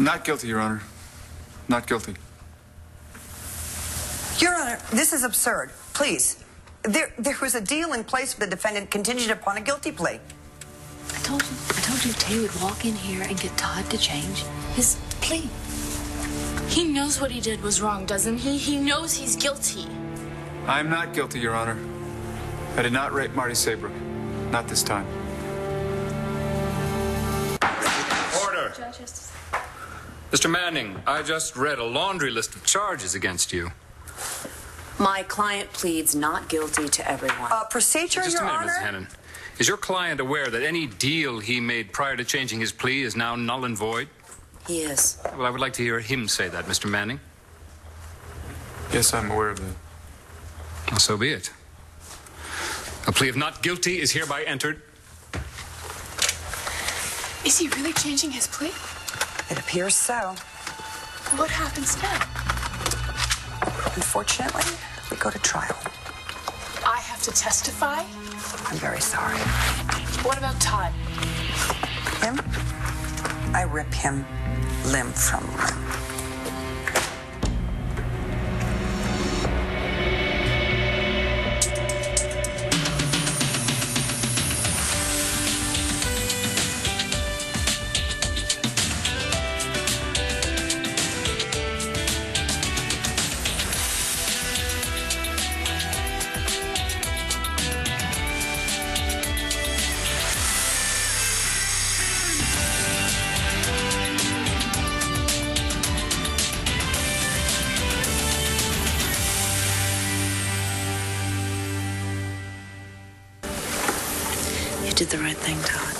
Not guilty, Your Honor. Not guilty. Your Honor, this is absurd. Please. There was a deal in place for the defendant contingent upon a guilty plea. I told you Tay would walk in here and get Todd to change his plea. He knows what he did was wrong, doesn't he? He knows he's guilty. I'm not guilty, Your Honor. I did not rape Marty Saybrook. Not this time. Order. Mr. Manning, I just read a laundry list of charges against you. My client pleads not guilty to everyone. Procedure, Just Your a minute, Honor. Ms. Hannon. Is your client aware that any deal he made prior to changing his plea is now null and void? He is. Well, I would like to hear him say that, Mr. Manning. Yes, I'm aware of that. Well, so be it. A plea of not guilty is hereby entered. Is he really changing his plea? It appears so. What happens now? Unfortunately, we go to trial. I have to testify? I'm very sorry. What about Todd? Him? I rip him limb from limb. You did the right thing, Todd.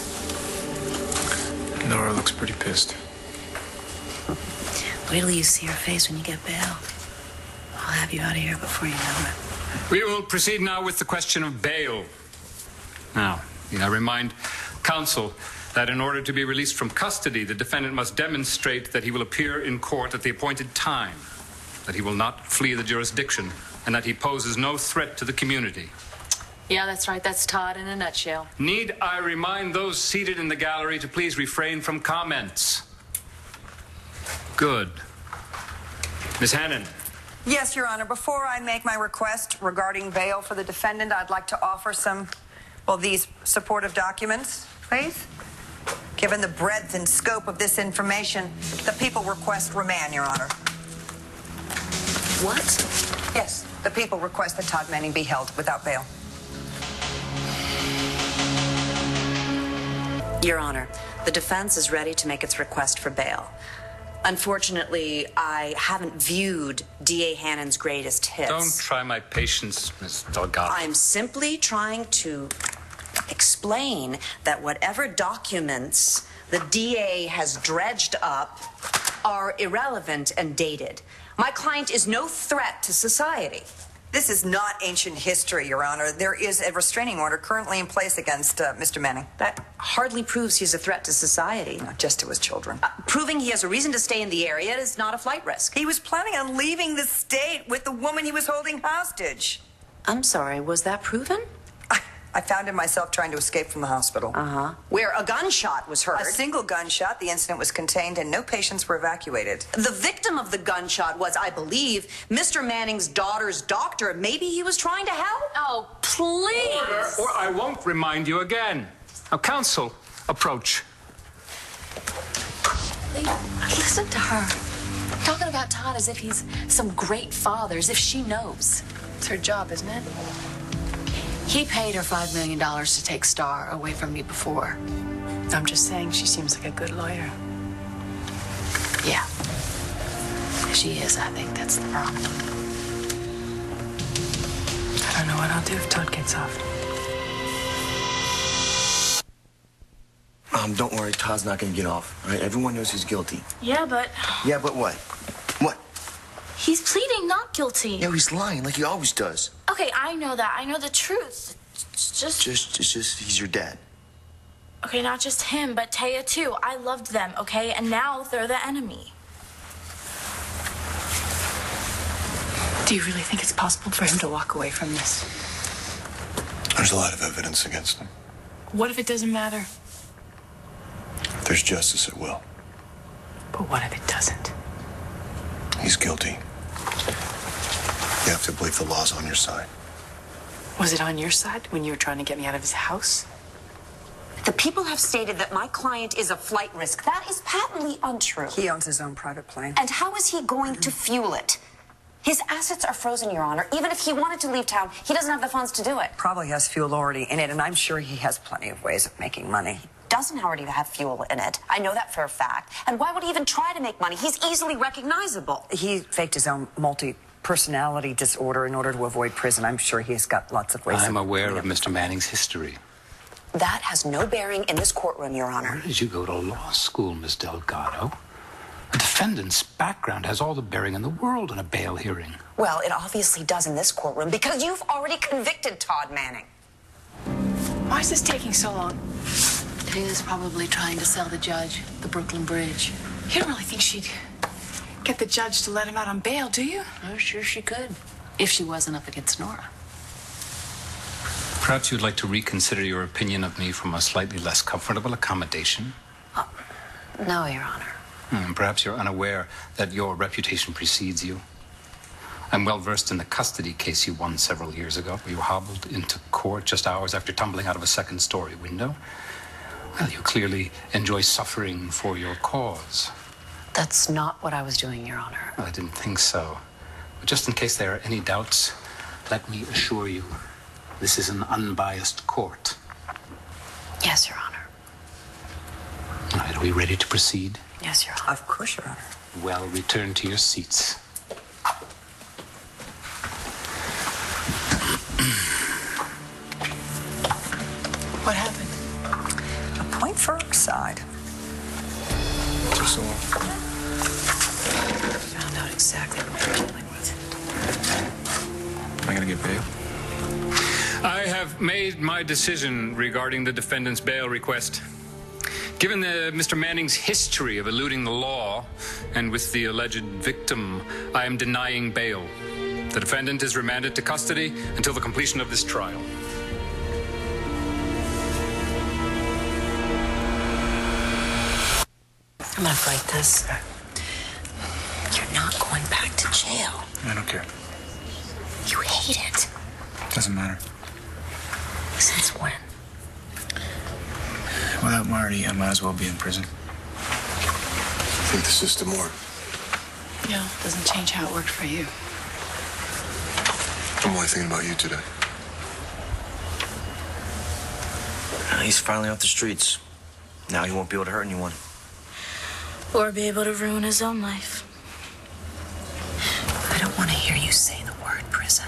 Nora looks pretty pissed. Wait till you see her face when you get bail. I'll have you out of here before you know it. We will proceed now with the question of bail. Now, I remind counsel that in order to be released from custody, the defendant must demonstrate that he will appear in court at the appointed time, that he will not flee the jurisdiction, and that he poses no threat to the community. Yeah, that's right. That's Todd in a nutshell. Need I remind those seated in the gallery to please refrain from comments? Good. Ms. Hannon. Yes, Your Honor. Before I make my request regarding bail for the defendant, I'd like to offer these supportive documents, please. Given the breadth and scope of this information, the people request remand, Your Honor. What? Yes, the people request that Todd Manning be held without bail. Your Honor, the defense is ready to make its request for bail. Unfortunately, I haven't viewed D.A. Hannon's greatest hits. Don't try my patience, Miss Delgado. I'm simply trying to explain that whatever documents the DA has dredged up are irrelevant and dated. My client is no threat to society. This is not ancient history, Your Honor. There is a restraining order currently in place against Mr. Manning. That hardly proves he's a threat to society. Not just to his children. Proving he has a reason to stay in the area is not a flight risk. He was planning on leaving the state with the woman he was holding hostage. I'm sorry, was that proven? I found him myself trying to escape from the hospital. Uh-huh. Where a gunshot was heard. A single gunshot. The incident was contained and no patients were evacuated. The victim of the gunshot was, I believe, Mr. Manning's daughter's doctor. Maybe he was trying to help? Oh, please. Or I won't remind you again. Now, counsel, approach. Listen to her. Talking about Todd as if he's some great father, as if she knows. It's her job, isn't it? He paid her $5 million to take Star away from me before. I'm just saying she seems like a good lawyer. Yeah. She is, I think that's the problem. I don't know what I'll do if Todd gets off. Don't worry, Todd's not gonna get off, all right? Everyone knows he's guilty. Yeah, but Yeah, but what? What? he's pleading not guilty. No, he's lying like he always does. Okay, I know that. I know the truth. It's just... He's your dad. Okay, not just him, but Taya too. I loved them, okay? And now they're the enemy. Do you really think it's possible for him to walk away from this? There's a lot of evidence against him. What if it doesn't matter? There's justice at will. But what if it doesn't? He's guilty. You have to believe the law's on your side. Was it on your side when you were trying to get me out of his house? The people have stated that my client is a flight risk. That is patently untrue. He owns his own private plane. And how is he going to fuel it? His assets are frozen, Your Honor. Even if he wanted to leave town, he doesn't have the funds to do it. Probably has fuel already in it, and I'm sure he has plenty of ways of making money. Doesn't already have fuel in it. I know that for a fact. And why would he even try to make money? He's easily recognizable. He faked his own multi-personality disorder in order to avoid prison. I'm sure he's got lots of ways. I'm aware of Mr. Manning's history. That has no bearing in this courtroom, Your Honor. Where did you go to law school, Miss Delgado? The defendant's background has all the bearing in the world in a bail hearing. Well, it obviously does in this courtroom because you've already convicted Todd Manning. Why is this taking so long? Taylor's probably trying to sell the judge the Brooklyn Bridge. You don't really think she'd get the judge to let him out on bail, do you? Oh, sure she could. If she wasn't up against Nora. Perhaps you'd like to reconsider your opinion of me from a slightly less comfortable accommodation. No, Your Honor. Perhaps you're unaware that your reputation precedes you. I'm well versed in the custody case you won several years ago, where you hobbled into court just hours after tumbling out of a second-story window. Well, you clearly enjoy suffering for your cause. That's not what I was doing, Your Honor. Well, I didn't think so. But just in case there are any doubts, let me assure you, this is an unbiased court. Yes, Your Honor. All right, are we ready to proceed? Yes, Your Honor. Of course, Your Honor. Well, return to your seats. What happened? A point for our side. Just so long. Found out exactly what we're dealing with. Am I going to get bail? I have made my decision regarding the defendant's bail request. Given Mr. Manning's history of eluding the law, and with the alleged victim, I am denying bail. The defendant is remanded to custody until the completion of this trial. I'm gonna fight this. You're not going back to jail. I don't care. You hate it. Doesn't matter. Since when? Without Marty, I might as well be in prison. I think the system worked. Yeah, doesn't change how it worked for you. I'm only thinking about you today. He's finally off the streets. Now he won't be able to hurt anyone. Or be able to ruin his own life. I don't want to hear you say the word prison.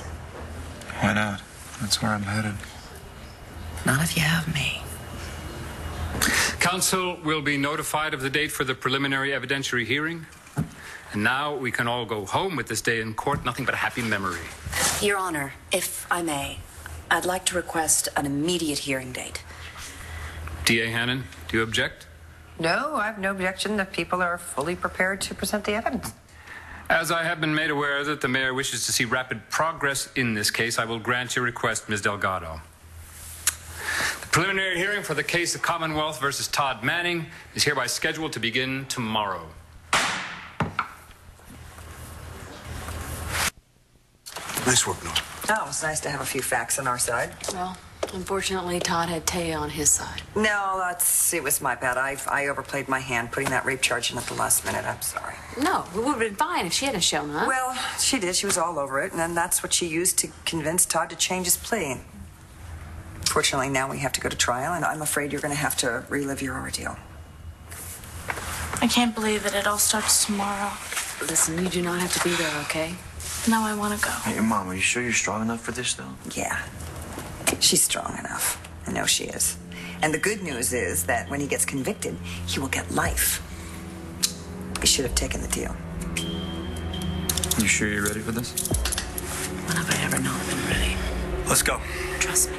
Why not? That's where I'm headed. Not if you have me. Counsel will be notified of the date for the preliminary evidentiary hearing. And now we can all go home with this day in court, nothing but a happy memory. Your Honor, if I may, I'd like to request an immediate hearing date. D.A. Hannon, do you object? No, I have no objection if people are fully prepared to present the evidence. As I have been made aware that the mayor wishes to see rapid progress in this case, I will grant your request, Ms. Delgado. The preliminary hearing for the case of Commonwealth versus Todd Manning is hereby scheduled to begin tomorrow. Nice work, Noah. Oh, it's nice to have a few facts on our side. Well, unfortunately, Todd had Taya on his side. No, it was my bad. I overplayed my hand putting that rape charge in at the last minute. I'm sorry. No, it would have been fine if she hadn't shown up. Well, she did. She was all over it, and then that's what she used to convince Todd to change his plea. Fortunately, now we have to go to trial, and I'm afraid you're going to have to relive your ordeal. I can't believe it. It all starts tomorrow. Listen, you do not have to be there, okay? Now I want to go. Hey, Mom, are you sure you're strong enough for this, though? Yeah, she's strong enough. I know she is. And the good news is that when he gets convicted, he will get life. He should have taken the deal. You sure you're ready for this? When have I ever not been ready? Let's go. Trust me.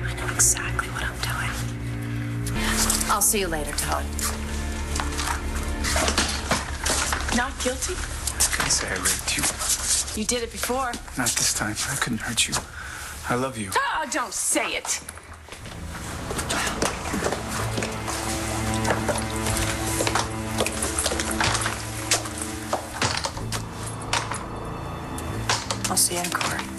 I know exactly what I'm doing. I'll see you later, Todd. Not guilty? I was gonna say I raped you. You did it before. Not this time. I couldn't hurt you. I love you. Oh, don't say it. I'll see you in court.